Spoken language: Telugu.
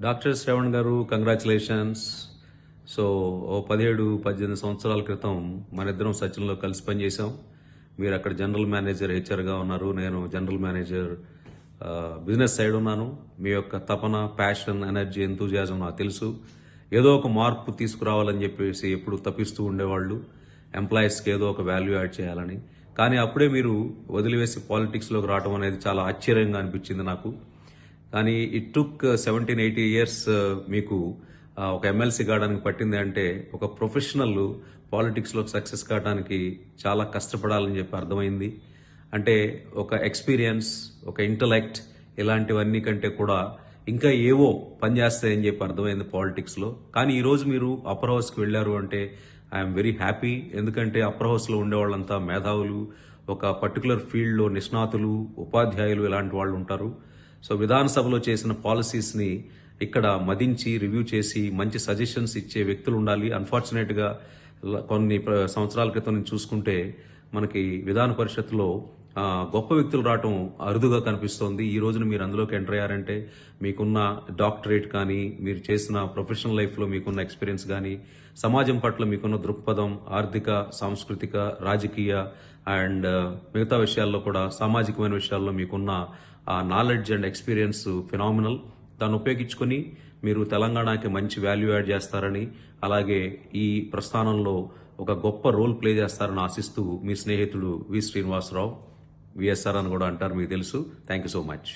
డాక్టర్ శ్రవణ్ గారు కంగ్రాచులేషన్స్. సో ఓ 17-18 సంవత్సరాల క్రితం మన ఇద్దరం సచిన్లో కలిసి పనిచేసాం. మీరు అక్కడ జనరల్ మేనేజర్ హెచ్ఆర్గా ఉన్నారు, నేను జనరల్ మేనేజర్ బిజినెస్ సైడ్ ఉన్నాను. మీ యొక్క తపన, ప్యాషన్, ఎనర్జీ, ఎంతూజియాజం నాకు తెలుసు. ఏదో ఒక మార్పు తీసుకురావాలని చెప్పేసి ఎప్పుడు తప్పిస్తూ ఉండేవాళ్ళు, ఎంప్లాయీస్కి ఏదో ఒక వాల్యూ యాడ్ చేయాలని. కానీ అప్పుడే మీరు వదిలివేసి పాలిటిక్స్లోకి రావడం అనేది చాలా ఆశ్చర్యంగా అనిపించింది నాకు. కానీ ఇట్ టుక్ 17-18 ఇయర్స్ మీకు ఒక ఎమ్మెల్సీ కావడానికి పట్టింది అంటే ఒక ప్రొఫెషనల్ పాలిటిక్స్లో సక్సెస్ కావడానికి చాలా కష్టపడాలని చెప్పి అర్థమైంది. అంటే ఒక ఎక్స్పీరియన్స్, ఒక ఇంటలెక్ట్, ఇలాంటివన్నీ కంటే కూడా ఇంకా ఏవో పనిచేస్తాయని చెప్పి అర్థమైంది పాలిటిక్స్లో. కానీ ఈరోజు మీరు అప్పర్ హౌస్కి వెళ్ళారు అంటే ఐఎమ్ వెరీ హ్యాపీ. ఎందుకంటే అప్పర్ హౌస్లో ఉండేవాళ్ళంతా మేధావులు, ఒక పర్టికులర్ ఫీల్డ్లో నిష్ణాతులు, ఉపాధ్యాయులు ఇలాంటి వాళ్ళు ఉంటారు. సో విధానసభలో చేసిన పాలసీస్ని ఇక్కడ మదించి రివ్యూ చేసి మంచి సజెషన్స్ ఇచ్చే వ్యక్తులు ఉండాలి. అన్ఫార్చునేట్గా కొన్ని సంవత్సరాల క్రితం నుంచి చూసుకుంటే మనకి విధాన పరిషత్లో గొప్ప వ్యక్తులు రావటం అరుదుగా కనిపిస్తోంది. ఈ రోజున మీరు అందులోకి ఎంటర్ అయ్యారంటే మీకున్న డాక్టరేట్ కానీ, మీరు చేసిన ప్రొఫెషనల్ లైఫ్లో మీకున్న ఎక్స్పీరియన్స్ కానీ, సమాజం పట్ల మీకున్న దృక్పథం, ఆర్థిక, సాంస్కృతిక, రాజకీయ అండ్ మిగతా విషయాల్లో కూడా సామాజికమైన విషయాల్లో మీకున్న ఆ నాలెడ్జ్ అండ్ ఎక్స్పీరియన్స్ ఫినామినల్. దాన్ని ఉపయోగించుకొని మీరు తెలంగాణకి మంచి వాల్యూ యాడ్ చేస్తారని, అలాగే ఈ ప్రస్థానంలో ఒక గొప్ప రోల్ ప్లే చేస్తారని ఆశిస్తూ మీ స్నేహితుడు వి శ్రీనివాసరావు, విఎస్ఆర్ అని కూడా అంటారు, మీకు తెలుసు. Thank you so much.